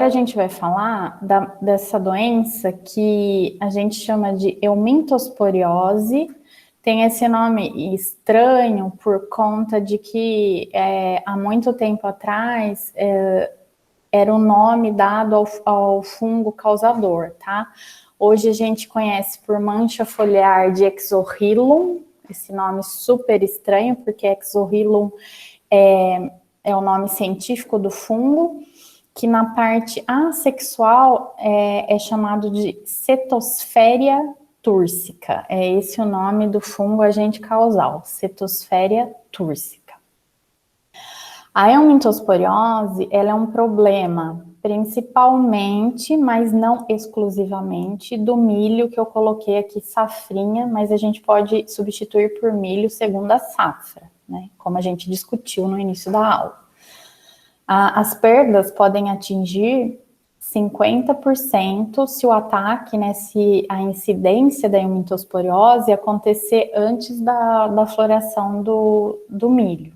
A gente vai falar dessa doença que a gente chama de eumintosporiose. Tem esse nome estranho por conta de que há muito tempo atrás era o nome dado ao fungo causador, tá? Hoje a gente conhece por mancha foliar de Exorhilum, esse nome super estranho, porque Exorhilum é o nome científico do fungo, que na parte assexual é chamado de Cetosferia túrcica. É esse o nome do fungo agente causal, Cetosferia túrcica. A eumintosporiose, ela é um problema principalmente, mas não exclusivamente, do milho que eu coloquei aqui, safrinha, mas a gente pode substituir por milho segunda safra, né? Como a gente discutiu no início da aula. As perdas podem atingir 50% se o ataque, né, se a incidência da eumintosporiose acontecer antes da floração do milho.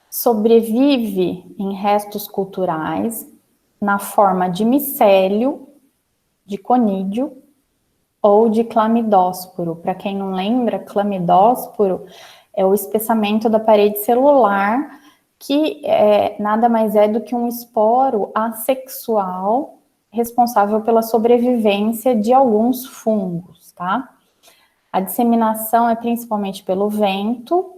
Sobrevive em restos culturais na forma de micélio, de conídeo ou de clamidósporo. Para quem não lembra, clamidósporo é o espessamento da parede celular, que nada mais é do que um esporo assexual responsável pela sobrevivência de alguns fungos, tá? A disseminação é principalmente pelo vento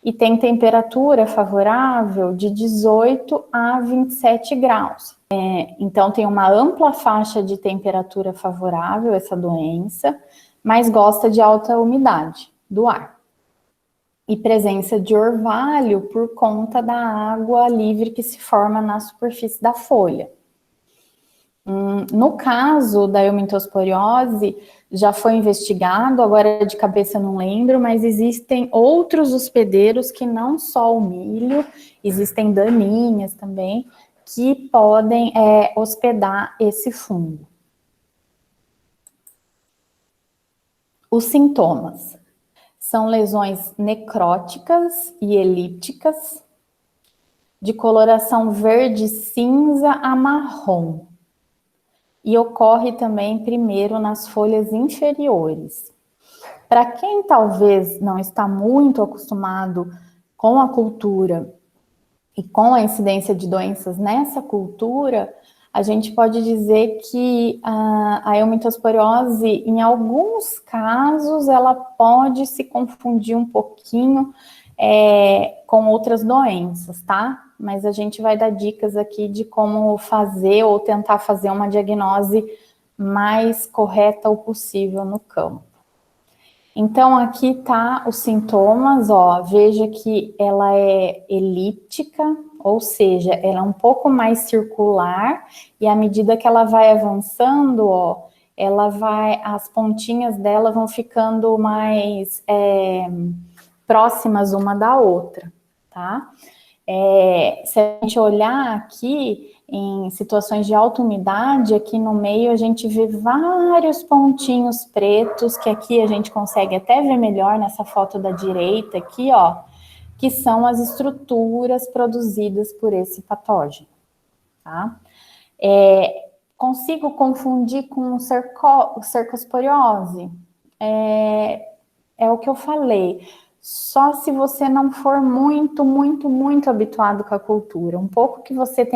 e tem temperatura favorável de 18 a 27 graus. Então tem uma ampla faixa de temperatura favorável essa doença, mas gosta de alta umidade do ar. E presença de orvalho por conta da água livre que se forma na superfície da folha. No caso da eumintosporiose, já foi investigado, agora de cabeça não lembro, mas existem outros hospedeiros que não só o milho, existem daninhas também, que podem hospedar esse fungo. Os sintomas são lesões necróticas e elípticas, de coloração verde cinza a marrom. E ocorre também primeiro nas folhas inferiores. Para quem talvez não está muito acostumado com a cultura e com a incidência de doenças nessa cultura, a gente pode dizer que a eumintosporiose, em alguns casos, ela pode se confundir um pouquinho com outras doenças, tá? Mas a gente vai dar dicas aqui de como fazer ou tentar fazer uma diagnose mais correta o possível no campo. Então, aqui tá os sintomas, ó, veja que ela é elíptica, ou seja, ela é um pouco mais circular, e à medida que ela vai avançando, ó, as pontinhas dela vão ficando mais próximas uma da outra, tá? Se a gente olhar aqui, em situações de alta umidade, aqui no meio a gente vê vários pontinhos pretos, que aqui a gente consegue até ver melhor nessa foto da direita aqui, ó, que são as estruturas produzidas por esse patógeno, tá? Consigo confundir com cercosporiose? É o que eu falei. Só se você não for muito, muito, muito habituado com a cultura. Um pouco que você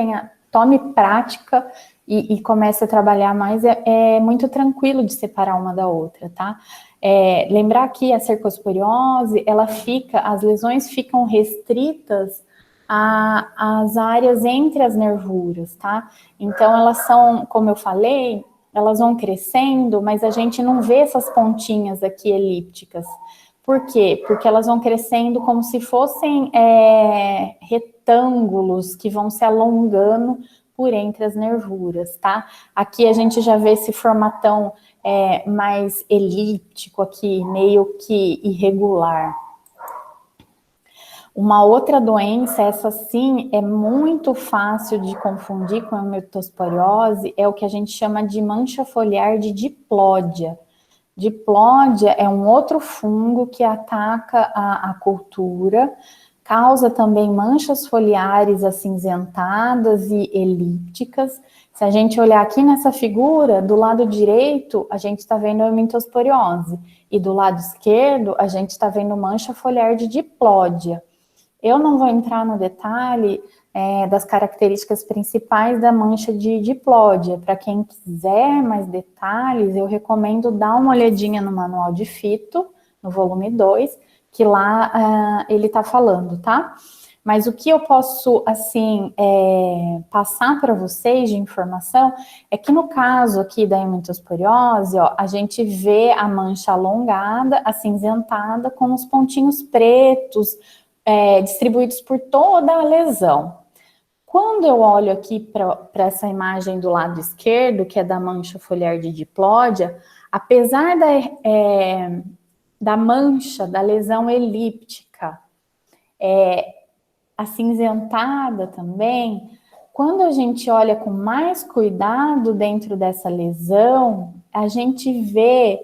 tome prática e comece a trabalhar mais, é muito tranquilo de separar uma da outra, tá? Lembrar que a cercosporiose, as lesões ficam restritas às áreas entre as nervuras, tá? Então, elas são, como eu falei, elas vão crescendo, mas a gente não vê essas pontinhas aqui elípticas. Por quê? Porque elas vão crescendo como se fossem retângulos que vão se alongando por entre as nervuras, tá? Aqui a gente já vê esse formatão mais elíptico aqui, meio que irregular. Uma outra doença, essa sim, é muito fácil de confundir com a eumintosporiose, é o que a gente chama de mancha foliar de diplódia. Diplódia é um outro fungo que ataca a cultura, causa também manchas foliares acinzentadas e elípticas, Se a gente olhar aqui nessa figura, do lado direito, a gente está vendo a eumintosporiose, e do lado esquerdo, a gente está vendo mancha foliar de diplódia. Eu não vou entrar no detalhe das características principais da mancha de diplódia. Para quem quiser mais detalhes, eu recomendo dar uma olhadinha no manual de fito, no volume 2, que lá ele está falando, tá? Mas o que eu posso, assim, passar para vocês de informação é que no caso aqui da eumintosporiose, ó, a gente vê a mancha alongada, acinzentada, com os pontinhos pretos distribuídos por toda a lesão. Quando eu olho aqui para essa imagem do lado esquerdo, que é da mancha foliar de diplódia, apesar da mancha, da lesão elíptica, acinzentada também, quando a gente olha com mais cuidado dentro dessa lesão, a gente vê,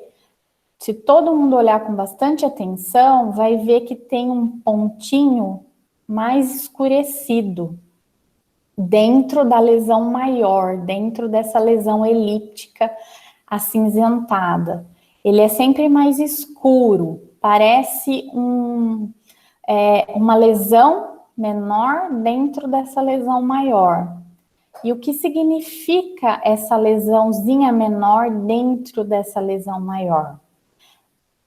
se todo mundo olhar com bastante atenção, vai ver que tem um pontinho mais escurecido dentro da lesão maior, dentro dessa lesão elíptica acinzentada. Ele é sempre mais escuro, parece uma lesão menor dentro dessa lesão maior. E o que significa essa lesãozinha menor dentro dessa lesão maior?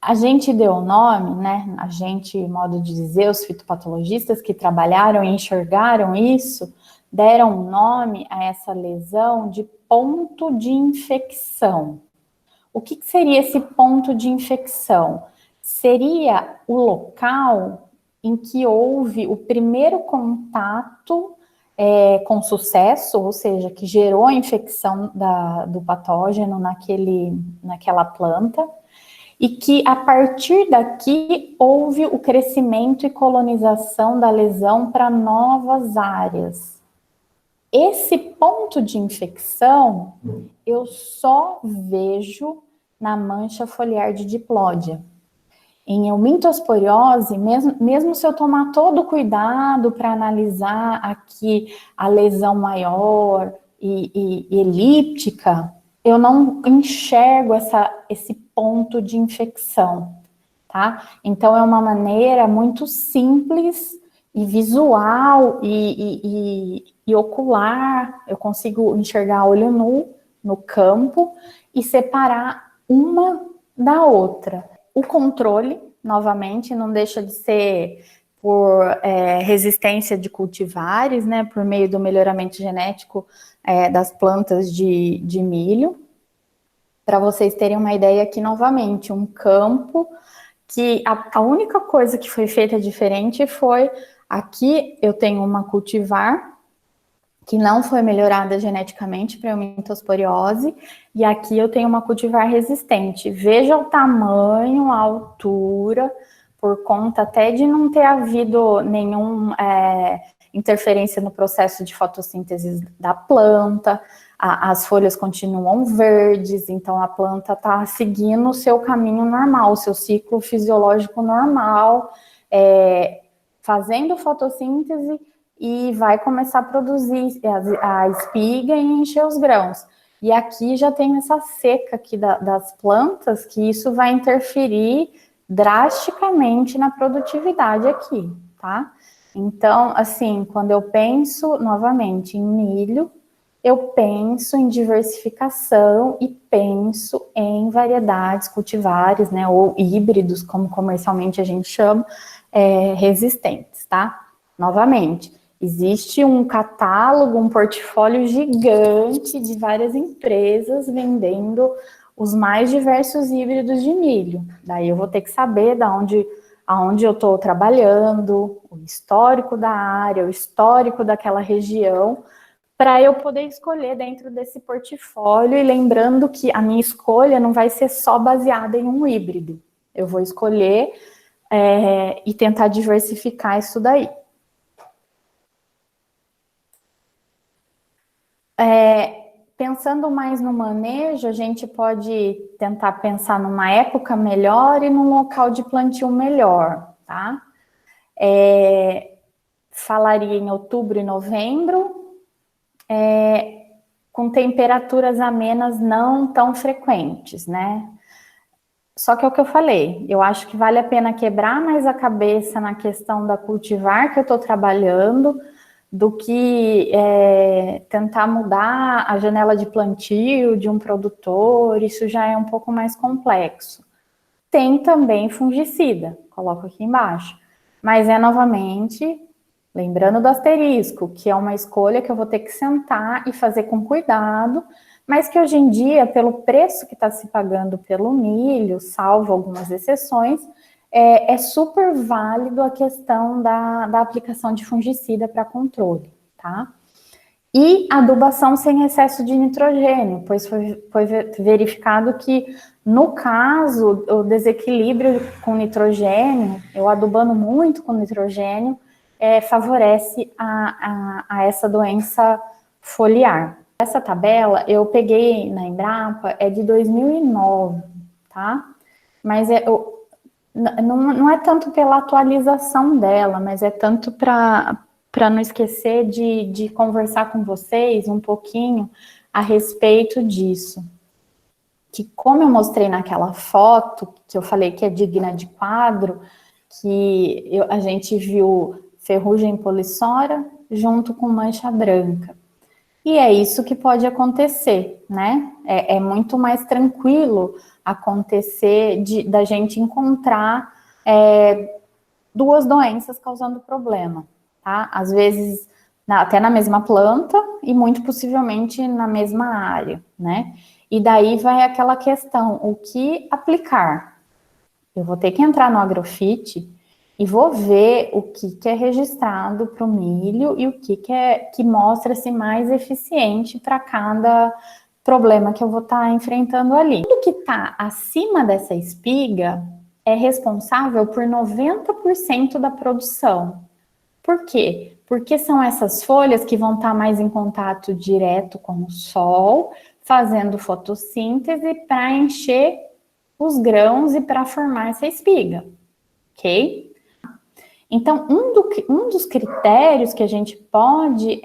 A gente deu o nome, né? A gente, modo de dizer, os fitopatologistas que trabalharam e enxergaram isso, deram o nome a essa lesão de ponto de infecção. O que seria esse ponto de infecção? Seria o local em que houve o primeiro contato com sucesso, ou seja, que gerou a infecção do patógeno naquela planta, e que a partir daqui houve o crescimento e colonização da lesão para novas áreas. Esse ponto de infecção eu só vejo na mancha foliar de diplódia. Em eumintosporiose, mesmo se eu tomar todo o cuidado para analisar aqui a lesão maior e elíptica, eu não enxergo esse ponto de infecção, tá? Então, é uma maneira muito simples e visual e ocular, eu consigo enxergar olho nu no campo e separar uma da outra. O controle, novamente, não deixa de ser por resistência de cultivares, né, por meio do melhoramento genético das plantas de milho. Para vocês terem uma ideia aqui, novamente, um campo que a única coisa que foi feita diferente foi, aqui eu tenho uma cultivar que não foi melhorada geneticamente para eumintosporiose, e aqui eu tenho uma cultivar resistente. Veja o tamanho, a altura, por conta até de não ter havido nenhuma interferência no processo de fotossíntese da planta, as folhas continuam verdes, então a planta está seguindo o seu caminho normal, o seu ciclo fisiológico normal, fazendo fotossíntese, e vai começar a produzir a espiga e encher os grãos. E aqui já tem essa seca aqui das plantas, que isso vai interferir drasticamente na produtividade aqui, tá? Então, assim, quando eu penso, novamente, em milho, eu penso em diversificação e penso em variedades cultivares, né, ou híbridos, como comercialmente a gente chama, resistentes, tá? Novamente, existe um catálogo, um portfólio gigante de várias empresas vendendo os mais diversos híbridos de milho. Daí eu vou ter que saber aonde eu estou trabalhando, o histórico da área, o histórico daquela região, para eu poder escolher dentro desse portfólio, e lembrando que a minha escolha não vai ser só baseada em um híbrido. Eu vou escolher e tentar diversificar isso daí. Pensando mais no manejo, a gente pode tentar pensar numa época melhor e num local de plantio melhor, tá? Falaria em outubro e novembro, com temperaturas amenas não tão frequentes, né? Só que é o que eu falei, eu acho que vale a pena quebrar mais a cabeça na questão da cultivar que eu estou trabalhando, do que tentar mudar a janela de plantio de um produtor, isso já é um pouco mais complexo. Tem também fungicida, coloco aqui embaixo, mas novamente, lembrando do asterisco, que é uma escolha que eu vou ter que sentar e fazer com cuidado, mas que hoje em dia, pelo preço que está se pagando pelo milho, salvo algumas exceções, é super válido a questão da aplicação de fungicida para controle, tá? E adubação sem excesso de nitrogênio, pois foi verificado que, no caso, o desequilíbrio com nitrogênio, eu adubando muito com nitrogênio, favorece a essa doença foliar. Essa tabela eu peguei na Embrapa, é de 2009, tá? Mas não é tanto pela atualização dela, mas é tanto para não esquecer de conversar com vocês um pouquinho a respeito disso. Que como eu mostrei naquela foto, que eu falei que é digna de quadro, que a gente viu ferrugem polissória junto com mancha branca. E é isso que pode acontecer, né? É muito mais tranquilo acontecer da gente encontrar duas doenças causando problema, tá? Às vezes até na mesma planta e muito possivelmente na mesma área, né? E daí vai aquela questão, o que aplicar? Eu vou ter que entrar no Agrofit e vou ver o que é registrado para o milho e o que mostra-se mais eficiente para cada problema que eu vou estar enfrentando ali. Tudo que está acima dessa espiga é responsável por 90% da produção. Por quê? Porque são essas folhas que vão estar mais em contato direto com o sol, fazendo fotossíntese para encher os grãos e para formar essa espiga, ok? Então, um dos critérios que a gente pode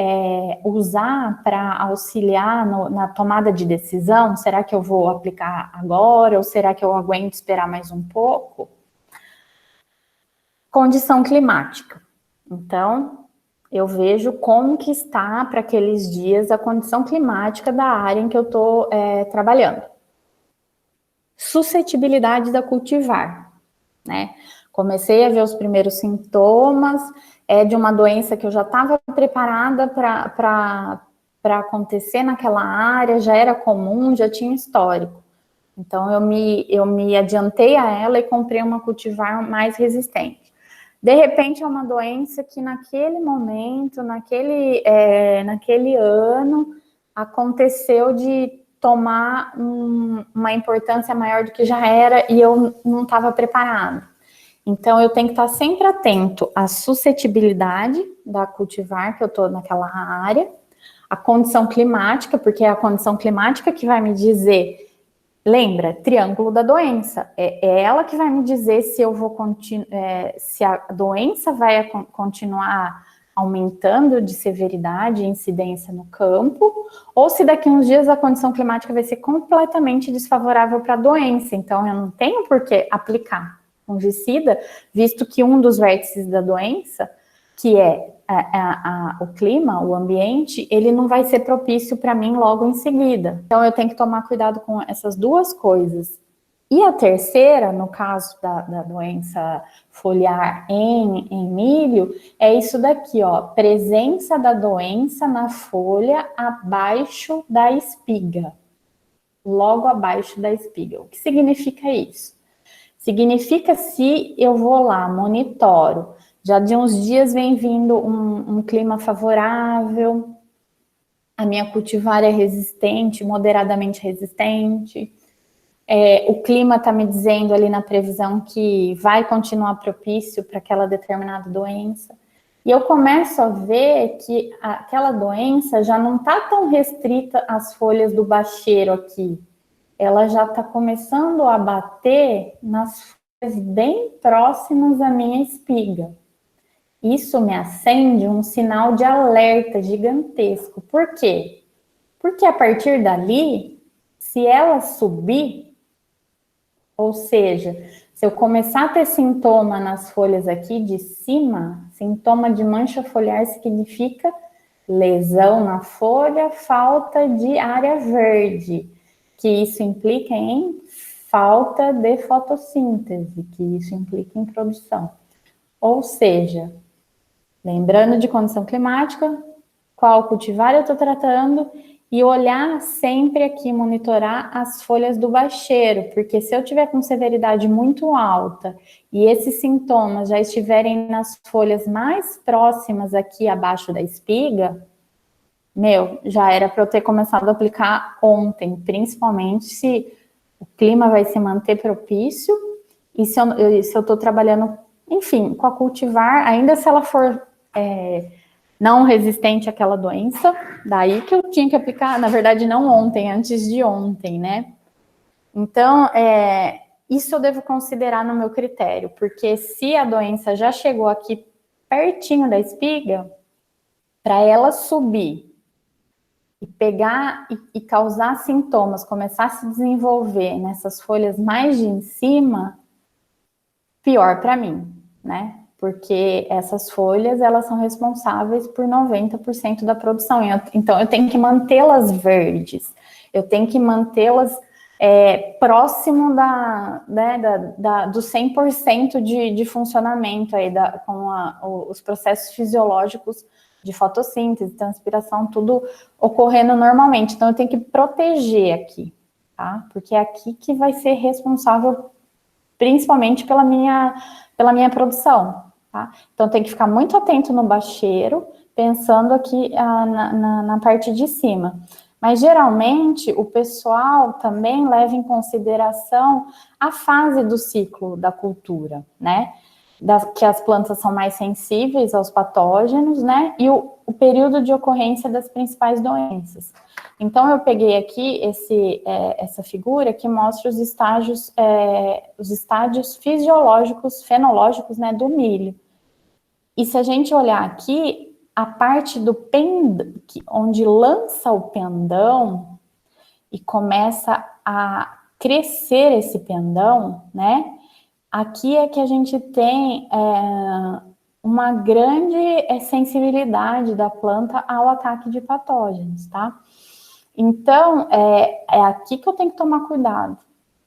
usar para auxiliar na tomada de decisão, será que eu vou aplicar agora ou será que eu aguento esperar mais um pouco? Condição climática. Então, eu vejo como que está para aqueles dias a condição climática da área em que eu estou trabalhando. Suscetibilidade da cultivar, né? Comecei a ver os primeiros sintomas de uma doença que eu já estava preparada para acontecer naquela área, já era comum, já tinha histórico. Então, eu me adiantei a ela e comprei uma cultivar mais resistente. De repente, é uma doença que naquele momento, naquele ano, aconteceu de tomar uma importância maior do que já era e eu não estava preparada. Então, eu tenho que estar sempre atento à suscetibilidade da cultivar, que eu estou naquela área, a condição climática, porque é a condição climática que vai me dizer, lembra, triângulo da doença, é ela que vai me dizer se eu vou se a doença vai continuar aumentando de severidade e incidência no campo, ou se daqui a uns dias a condição climática vai ser completamente desfavorável para a doença, então eu não tenho por que aplicar fungicida, visto que um dos vértices da doença, que é o clima, o ambiente, ele não vai ser propício para mim logo em seguida. Então, eu tenho que tomar cuidado com essas duas coisas. E a terceira, no caso da doença foliar em milho, é isso daqui, ó, presença da doença na folha abaixo da espiga, logo abaixo da espiga. O que significa isso? Significa se eu vou lá, monitoro, já de uns dias vem vindo um clima favorável, a minha cultivar é resistente, moderadamente resistente, o clima está me dizendo ali na previsão que vai continuar propício para aquela determinada doença. E eu começo a ver que aquela doença já não está tão restrita às folhas do bacheiro aqui, ela já está começando a bater nas folhas bem próximas à minha espiga. Isso me acende um sinal de alerta gigantesco. Por quê? Porque a partir dali, se ela subir, ou seja, se eu começar a ter sintoma nas folhas aqui de cima, sintoma de mancha foliar significa lesão na folha, falta de área verde, que isso implica em falta de fotossíntese, que isso implica em produção. Ou seja, lembrando de condição climática, qual cultivar eu estou tratando, e olhar sempre aqui, monitorar as folhas do bacheiro, porque se eu tiver com severidade muito alta e esses sintomas já estiverem nas folhas mais próximas aqui abaixo da espiga, já era para eu ter começado a aplicar ontem, principalmente se o clima vai se manter propício e se eu estou trabalhando, enfim, com a cultivar, ainda se ela for não resistente àquela doença, daí que eu tinha que aplicar, na verdade não ontem, antes de ontem, né? Então, isso eu devo considerar no meu critério, porque se a doença já chegou aqui pertinho da espiga, para ela subir e pegar e causar sintomas, começar a se desenvolver nessas folhas mais de em cima, pior para mim, né? Porque essas folhas, elas são responsáveis por 90% da produção. Então, eu tenho que mantê-las verdes, eu tenho que mantê-las próximo do 100% de funcionamento, aí, com os processos fisiológicos de fotossíntese, transpiração, tudo ocorrendo normalmente. Então, eu tenho que proteger aqui, tá? Porque é aqui que vai ser responsável principalmente pela minha produção, tá? Então, tem que ficar muito atento no bacheiro, pensando aqui na parte de cima. Mas, geralmente, o pessoal também leva em consideração a fase do ciclo da cultura, né? Que as plantas são mais sensíveis aos patógenos, né? E o período de ocorrência das principais doenças. Então, eu peguei aqui essa figura que mostra os estádios fisiológicos, fenológicos, né, do milho. E se a gente olhar aqui, a parte do pendão, onde lança o pendão e começa a crescer esse pendão, né? Aqui é que a gente tem uma grande sensibilidade da planta ao ataque de patógenos, tá? Então, é aqui que eu tenho que tomar cuidado.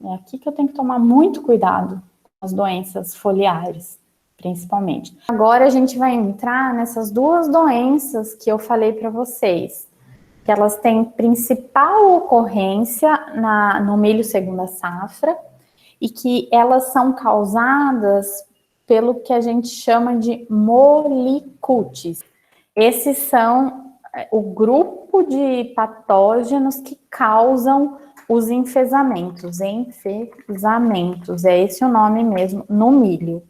É aqui que eu tenho que tomar muito cuidado com as doenças foliares, principalmente. Agora a gente vai entrar nessas duas doenças que eu falei para vocês, que elas têm principal ocorrência no milho segunda safra e que elas são causadas pelo que a gente chama de molicutes. Esses são o grupo de patógenos que causam os enfesamentos. Enfesamentos, é esse o nome mesmo, no milho,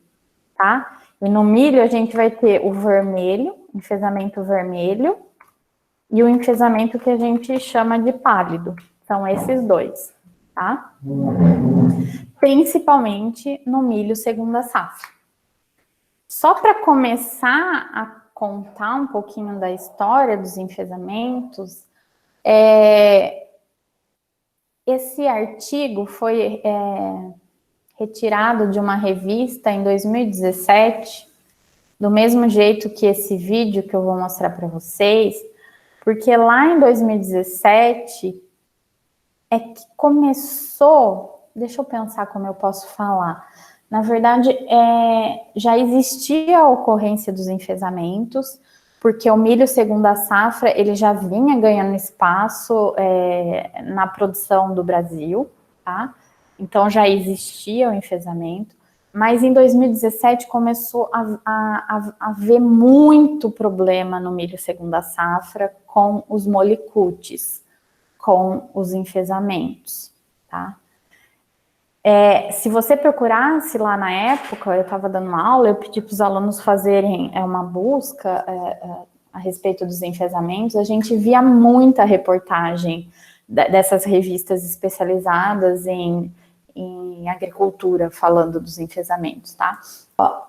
tá? E no milho a gente vai ter o vermelho, enfesamento vermelho, e o enfesamento que a gente chama de pálido. São esses dois, tá? Principalmente no milho segunda safra. Só para começar a contar um pouquinho da história dos enfesamentos, esse artigo foi retirado de uma revista em 2017, do mesmo jeito que esse vídeo que eu vou mostrar para vocês, porque lá em 2017 é que começou, deixa eu pensar como eu posso falar. Na verdade, já existia a ocorrência dos enfesamentos, porque o milho segunda safra, ele já vinha ganhando espaço na produção do Brasil, tá? Então, já existia o enfesamento, mas em 2017 começou a haver muito problema no milho segunda safra com os molicutes, com os enfesamentos, tá? Se você procurasse lá na época, eu estava dando uma aula, eu pedi para os alunos fazerem uma busca a respeito dos enfesamentos, a gente via muita reportagem dessas revistas especializadas em em agricultura, falando dos enfesamentos, tá?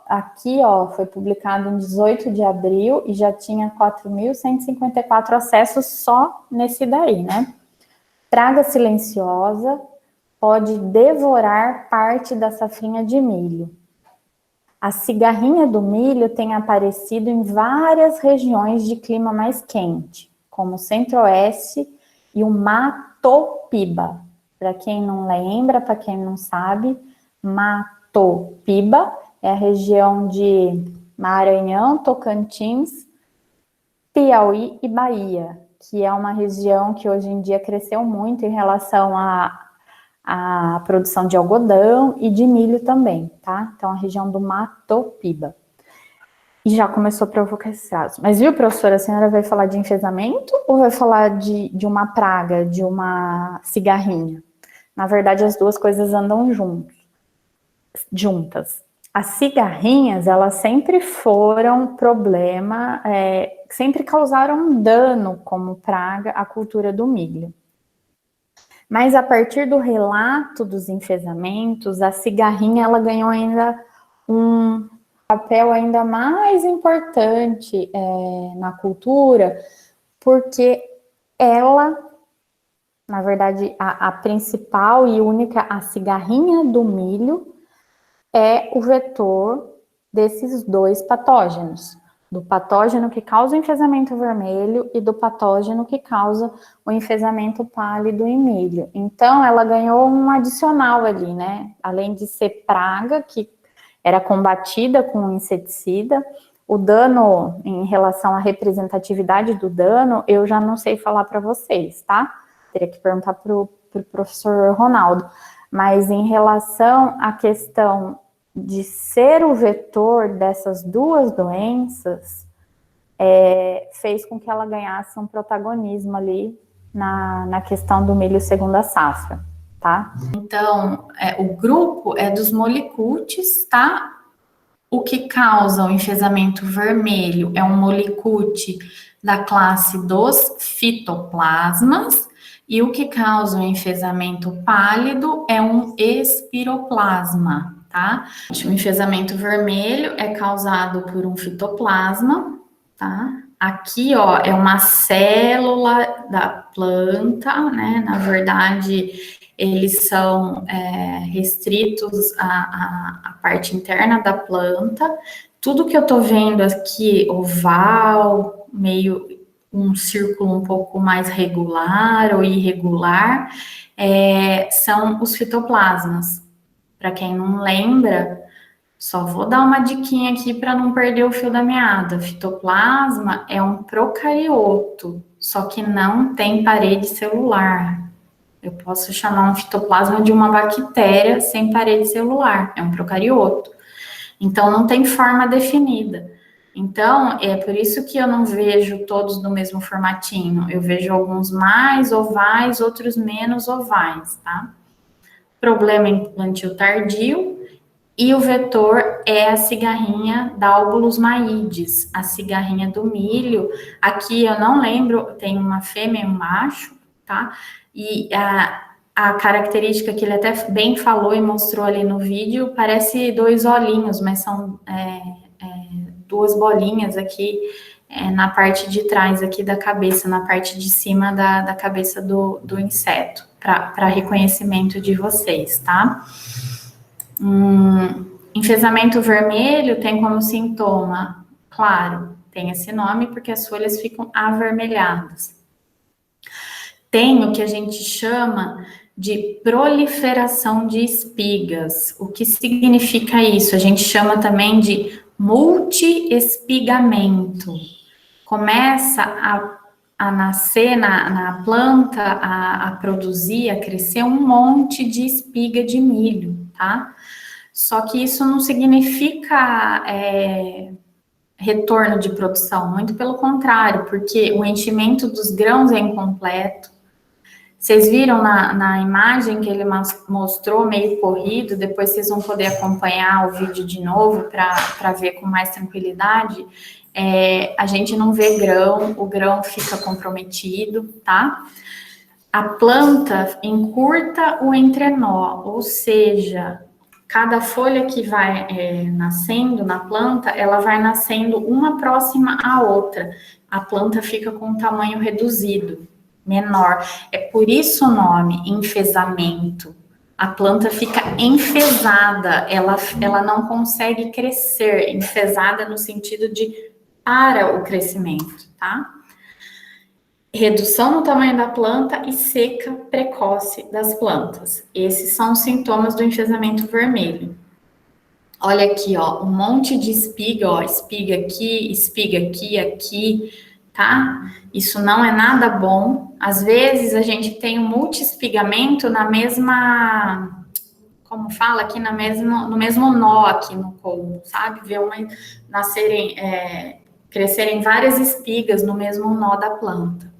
Aqui, foi publicado em 18 de abril e já tinha 4.154 acessos só nesse daí, né? Praga silenciosa pode devorar parte da safrinha de milho. A cigarrinha do milho tem aparecido em várias regiões de clima mais quente, como o Centro-Oeste e o Mato-Piba. Para quem não lembra, para quem não sabe, Mato-Piba é a região de Maranhão, Tocantins, Piauí e Bahia, que é uma região que hoje em dia cresceu muito em relação a produção de algodão e de milho também, tá? Então, a região do Mato Piba. E já começou a provocar esses casos. Mas viu, professora, a senhora vai falar de enfesamento ou vai falar de uma praga, de uma cigarrinha? Na verdade, as duas coisas andam juntas. As cigarrinhas, elas sempre foram problema, sempre causaram dano como praga à cultura do milho. Mas a partir do relato dos enfesamentos, a cigarrinha ela ganhou ainda um papel ainda mais importante na cultura, porque ela, na verdade, a principal e única, a cigarrinha do milho, é o vetor desses dois patógenos. Do patógeno que causa o enfesamento vermelho e do patógeno que causa o enfesamento pálido em milho. Então, ela ganhou um adicional ali, né? Além de ser praga, que era combatida com inseticida, o dano, em relação à representatividade do dano, eu já não sei falar para vocês, tá? Teria que perguntar para o professor Ronaldo. Mas em relação à questão de ser o vetor dessas duas doenças, fez com que ela ganhasse um protagonismo ali na questão do milho segunda safra, tá? Então, o grupo é dos molicutes, tá? O que causa o enfesamento vermelho é um molicute da classe dos fitoplasmas, e o que causa o enfesamento pálido é um espiroplasma, tá? O enfesamento vermelho é causado por um fitoplasma, tá? Aqui, é uma célula da planta, né? Na verdade, eles são restritos à parte interna da planta. Tudo que eu tô vendo aqui, oval, meio um círculo um pouco mais regular ou irregular, são os fitoplasmas. Para quem não lembra, só vou dar uma diquinha aqui para não perder o fio da meada. Fitoplasma é um procarioto, só que não tem parede celular. Eu posso chamar um fitoplasma de uma bactéria sem parede celular, é um procarioto. Então, não tem forma definida. Então, é por isso que eu não vejo todos no mesmo formatinho. Eu vejo alguns mais ovais, outros menos ovais, tá? Problema em plantio tardio. E o vetor é a cigarrinha Dalbolus maides, a cigarrinha do milho. Aqui eu não lembro, tem uma fêmea e um macho, tá? E a característica que ele até bem falou e mostrou ali no vídeo, parece dois olhinhos, mas são duas bolinhas aqui na parte de trás aqui da cabeça, na parte de cima da cabeça do inseto, para reconhecimento de vocês, tá? Enfesamento vermelho tem como sintoma, claro, tem esse nome porque as folhas ficam avermelhadas. Tem o que a gente chama de proliferação de espigas. O que significa isso? A gente chama também de multiespigamento. Começa a nascer na planta, a produzir, a crescer um monte de espiga de milho, tá? Só que isso não significa retorno de produção, muito pelo contrário, porque o enchimento dos grãos é incompleto. Vocês viram na imagem que ele mostrou, meio corrido, depois vocês vão poder acompanhar o vídeo de novo para ver com mais tranquilidade. A gente não vê grão, o grão fica comprometido, tá? a planta encurta o entrenó, ou seja, cada folha que vai nascendo na planta, ela vai nascendo uma próxima à outra. A planta fica com um tamanho reduzido, menor. É por isso o nome, enfesamento. A planta fica enfesada, ela não consegue crescer, enfesada no sentido de para o crescimento, tá? Redução no tamanho da planta e seca precoce das plantas. Esses são os sintomas do enfesamento vermelho. Olha aqui, ó, um monte de espiga, ó, espiga aqui, aqui, tá? Isso não é nada bom. Às vezes a gente tem um multi-espigamento na mesma, como fala aqui, no mesmo nó aqui no colmo, sabe? Ver crescerem várias espigas no mesmo nó da planta.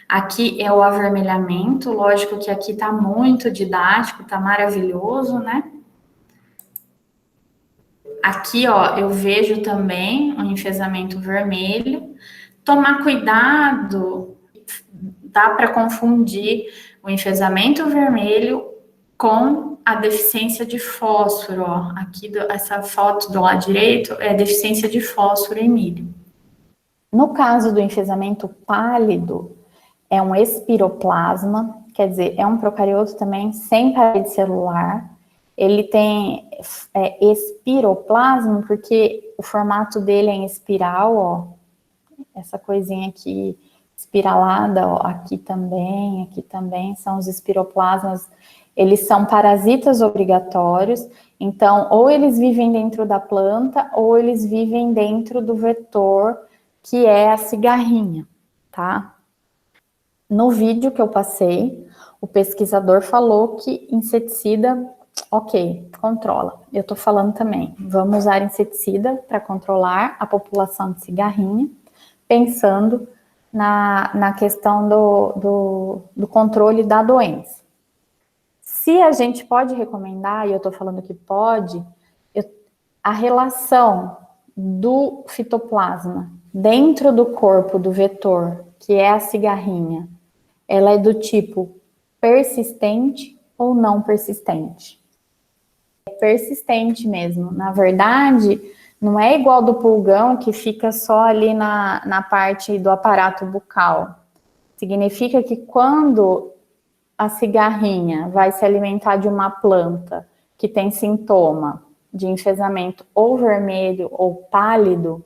Aqui é o avermelhamento, lógico que aqui tá muito didático, tá maravilhoso, né? Aqui, ó, eu vejo também um enfesamento vermelho. Tomar cuidado, dá para confundir o enfesamento vermelho com a deficiência de fósforo, ó. Aqui, essa foto do lado direito é deficiência de fósforo em milho. No caso do enfesamento pálido, é um espiroplasma, quer dizer, é um procarioto também sem parede celular. Ele tem espiroplasma porque o formato dele é em espiral, ó. Essa coisinha aqui espiralada, ó, aqui também, são os espiroplasmas. Eles são parasitas obrigatórios, então, ou eles vivem dentro da planta, ou eles vivem dentro do vetor, que é a cigarrinha, tá? No vídeo que eu passei, o pesquisador falou que inseticida, ok, controla. Eu tô falando também, vamos usar inseticida para controlar a população de cigarrinha, pensando na questão do controle da doença. Se a gente pode recomendar, e eu tô falando que pode, a relação do fitoplasma dentro do corpo do vetor, que é a cigarrinha, ela é do tipo persistente ou não persistente? É persistente mesmo. Na verdade, não é igual do pulgão que fica só ali na parte do aparato bucal. Significa que quando a cigarrinha vai se alimentar de uma planta que tem sintoma de enfesamento ou vermelho ou pálido,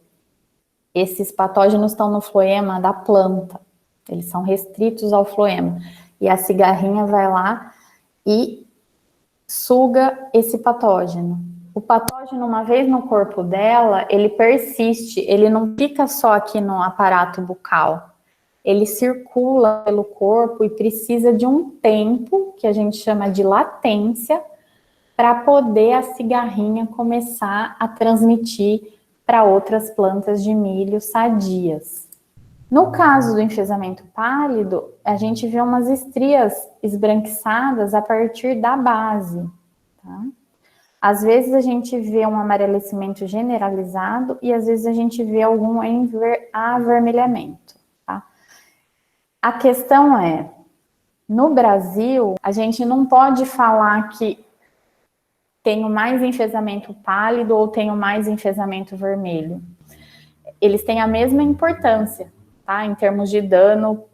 esses patógenos estão no floema da planta. Eles são restritos ao floema. E a cigarrinha vai lá e suga esse patógeno. O patógeno, uma vez no corpo dela, ele persiste, ele não fica só aqui no aparato bucal. Ele circula pelo corpo e precisa de um tempo, que a gente chama de latência, para poder a cigarrinha começar a transmitir para outras plantas de milho sadias. No caso do enfesamento pálido, a gente vê umas estrias esbranquiçadas a partir da base, tá? Às vezes a gente vê um amarelecimento generalizado e às vezes a gente vê algum avermelhamento, tá? A questão é, no Brasil, a gente não pode falar que tenho mais enfesamento pálido ou tenho mais enfesamento vermelho. Eles têm a mesma importância, tá? Em termos de dano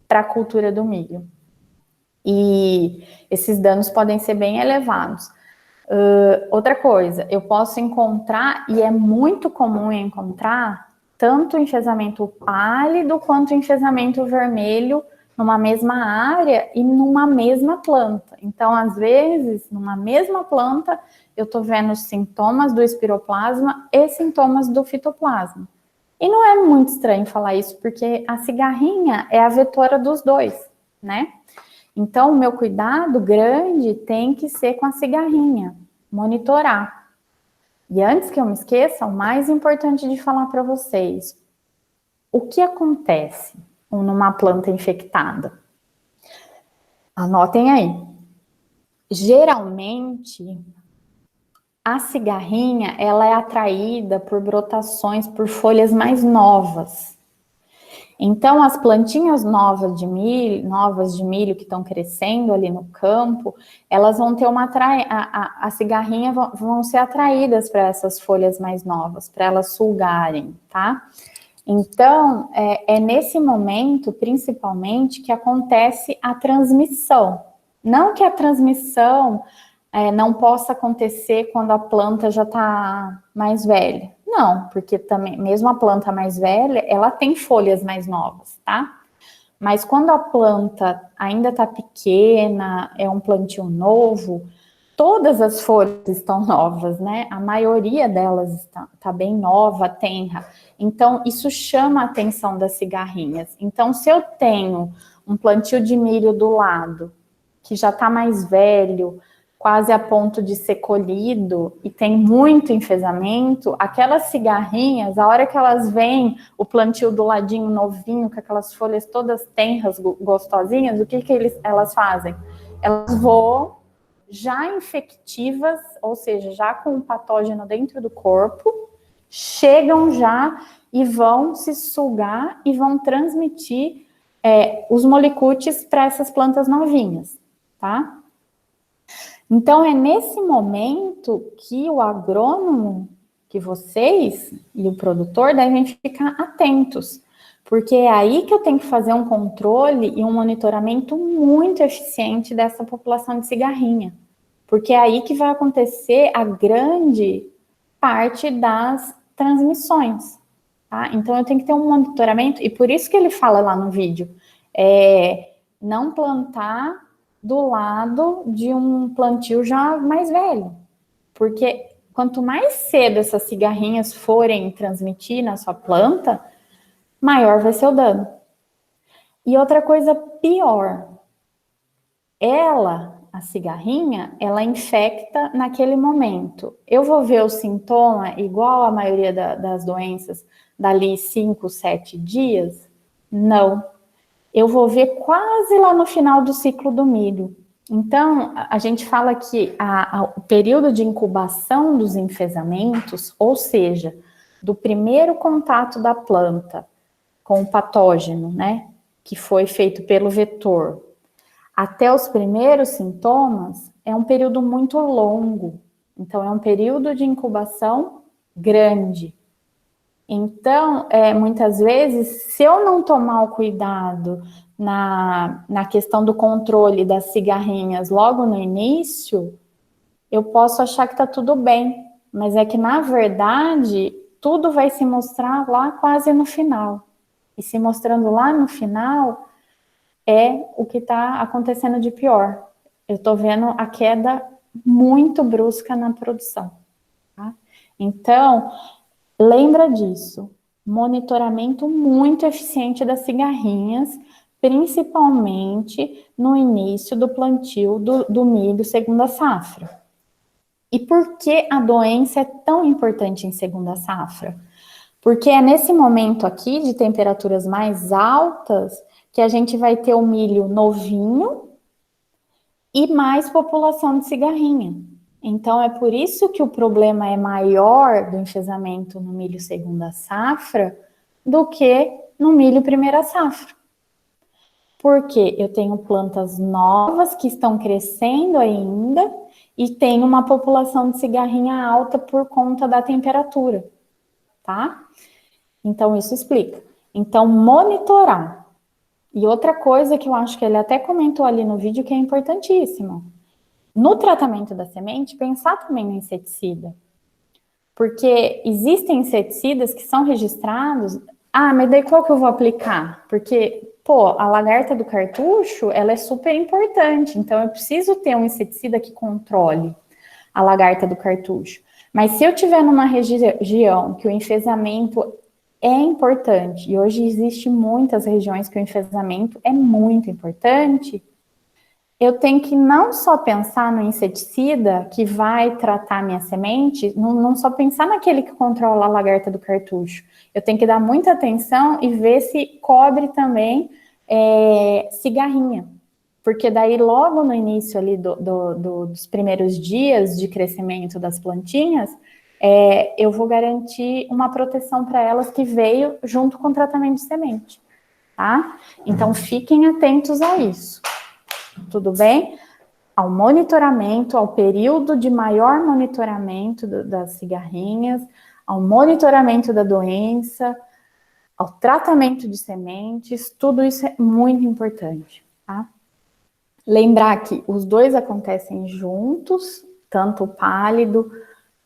para a cultura do milho. E esses danos podem ser bem elevados. Outra coisa, eu posso encontrar, e é muito comum encontrar, tanto enfesamento pálido quanto enfesamento vermelho numa mesma área e numa mesma planta. Então, às vezes, numa mesma planta, eu estou vendo sintomas do espiroplasma e sintomas do fitoplasma. E não é muito estranho falar isso, porque a cigarrinha é a vetora dos dois, né? Então, o meu cuidado grande tem que ser com a cigarrinha, monitorar. E antes que eu me esqueça, o mais importante de falar para vocês, o que acontece numa planta infectada? Anotem aí. Geralmente, a cigarrinha, ela é atraída por brotações, por folhas mais novas. Então, as plantinhas novas de milho que estão crescendo ali no campo, elas vão ter a cigarrinha vão ser atraídas para essas folhas mais novas, para elas sugarem, tá? Então, é nesse momento, principalmente, que acontece a transmissão. Não que a transmissão não possa acontecer quando a planta já está mais velha. Não, porque também, mesmo a planta mais velha, ela tem folhas mais novas, tá? Mas quando a planta ainda está pequena, é um plantio novo, todas as folhas estão novas, né? A maioria delas está bem nova, tenra. Então, isso chama a atenção das cigarrinhas. Então, se eu tenho um plantio de milho do lado, que já está mais velho, quase a ponto de ser colhido, e tem muito enfesamento, aquelas cigarrinhas, a hora que elas veem o plantio do ladinho novinho, com aquelas folhas todas tenras, gostosinhas, o que elas fazem? Elas voam já infectivas, ou seja, já com um patógeno dentro do corpo, chegam já e vão se sugar e vão transmitir os molicutes para essas plantas novinhas, tá? Então, é nesse momento que o agrônomo, que vocês e o produtor devem ficar atentos, porque é aí que eu tenho que fazer um controle e um monitoramento muito eficiente dessa população de cigarrinha, porque é aí que vai acontecer a grande parte das transmissões, tá? Então, eu tenho que ter um monitoramento, e por isso que ele fala lá no vídeo, não plantar do lado de um plantio já mais velho, porque quanto mais cedo essas cigarrinhas forem transmitir na sua planta, maior vai ser o dano. E outra coisa pior, a cigarrinha, ela infecta naquele momento. Eu vou ver o sintoma, igual a maioria das doenças, dali 5, 7 dias? Não. Eu vou ver quase lá no final do ciclo do milho. Então, a gente fala que o período de incubação dos enfesamentos, ou seja, do primeiro contato da planta com o patógeno, né, que foi feito pelo vetor, até os primeiros sintomas, é um período muito longo. Então, é um período de incubação grande. Então, muitas vezes, se eu não tomar o cuidado na questão do controle das cigarrinhas logo no início, eu posso achar que está tudo bem, mas é que, na verdade, tudo vai se mostrar lá quase no final. E se mostrando lá no final, é o que está acontecendo de pior. Eu estou vendo a queda muito brusca na produção. Tá? Então, lembra disso, monitoramento muito eficiente das cigarrinhas, principalmente no início do plantio do milho segunda safra. E por que a doença é tão importante em segunda safra? Porque é nesse momento aqui de temperaturas mais altas que a gente vai ter o milho novinho e mais população de cigarrinha. Então, é por isso que o problema é maior do enfesamento no milho segunda safra do que no milho primeira safra. Porque eu tenho plantas novas que estão crescendo ainda e tenho uma população de cigarrinha alta por conta da temperatura, tá? Então, isso explica. Então, monitorar. E outra coisa que eu acho que ele até comentou ali no vídeo que é importantíssimo. No tratamento da semente, pensar também no inseticida. Porque existem inseticidas que são registrados. Ah, mas daí qual que eu vou aplicar? Porque, a lagarta do cartucho, ela é super importante. Então, eu preciso ter um inseticida que controle a lagarta do cartucho. Mas se eu tiver numa região que o enfesamento é importante, e hoje existe muitas regiões que o enfesamento é muito importante, eu tenho que não só pensar no inseticida que vai tratar minha semente, não só pensar naquele que controla a lagarta do cartucho. Eu tenho que dar muita atenção e ver se cobre também cigarrinha. Porque daí logo no início ali dos primeiros dias de crescimento das plantinhas, eu vou garantir uma proteção para elas que veio junto com o tratamento de semente. tá? Então, fiquem atentos a isso, tudo bem? Ao monitoramento, ao período de maior monitoramento das cigarrinhas, ao monitoramento da doença, ao tratamento de sementes, tudo isso é muito importante, tá? Lembrar que os dois acontecem juntos, tanto o pálido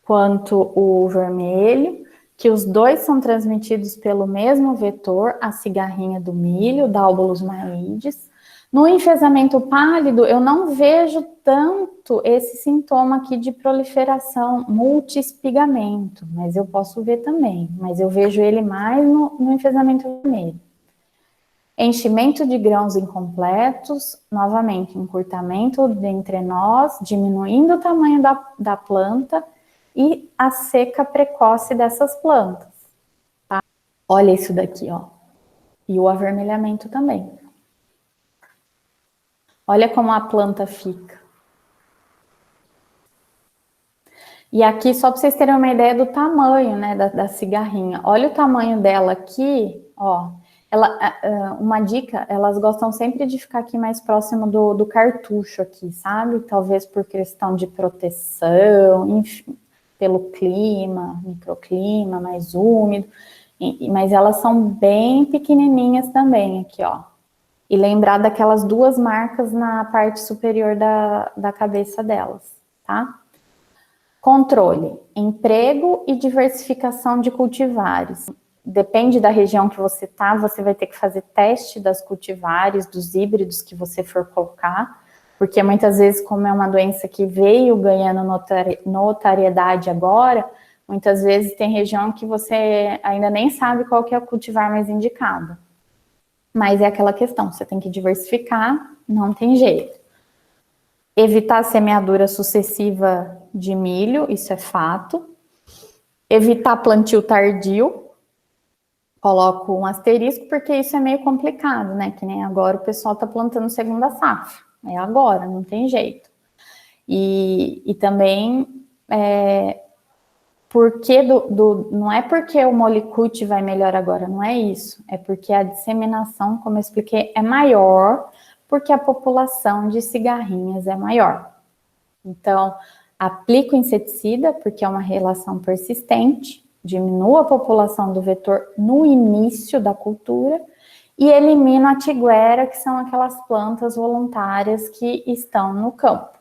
quanto o vermelho, que os dois são transmitidos pelo mesmo vetor, a cigarrinha do milho, Dalbolus maides. No enfesamento pálido, eu não vejo tanto esse sintoma aqui de proliferação multiespigamento, mas eu posso ver também, mas eu vejo ele mais no enfesamento vermelho. Enchimento de grãos incompletos, novamente, encurtamento de entrenós, diminuindo o tamanho da planta e a seca precoce dessas plantas, tá? Olha isso daqui, ó. E o avermelhamento também. Olha como a planta fica. E aqui, só para vocês terem uma ideia do tamanho, né, da cigarrinha. Olha o tamanho dela aqui, ó. Uma dica, elas gostam sempre de ficar aqui mais próximo do cartucho aqui, sabe? Talvez por questão de proteção, enfim, pelo clima, microclima, mais úmido. Mas elas são bem pequenininhas também aqui, ó. E lembrar daquelas duas marcas na parte superior da cabeça delas, tá? Controle, emprego e diversificação de cultivares. Depende da região que você tá, você vai ter que fazer teste das cultivares, dos híbridos que você for colocar, porque muitas vezes, como é uma doença que veio ganhando notariedade agora, muitas vezes tem região que você ainda nem sabe qual que é o cultivar mais indicado. Mas é aquela questão, você tem que diversificar, não tem jeito. Evitar a semeadura sucessiva de milho, isso é fato. Evitar plantio tardio, coloco um asterisco, porque isso é meio complicado, né? Que nem agora o pessoal tá plantando segunda safra. É agora, não tem jeito. E também, porque não é porque o molicute vai melhor agora, não é isso. É porque a disseminação, como eu expliquei, é maior, porque a população de cigarrinhas é maior. Então, aplica o inseticida, porque é uma relação persistente, diminua a população do vetor no início da cultura e elimina a tiguera, que são aquelas plantas voluntárias que estão no campo.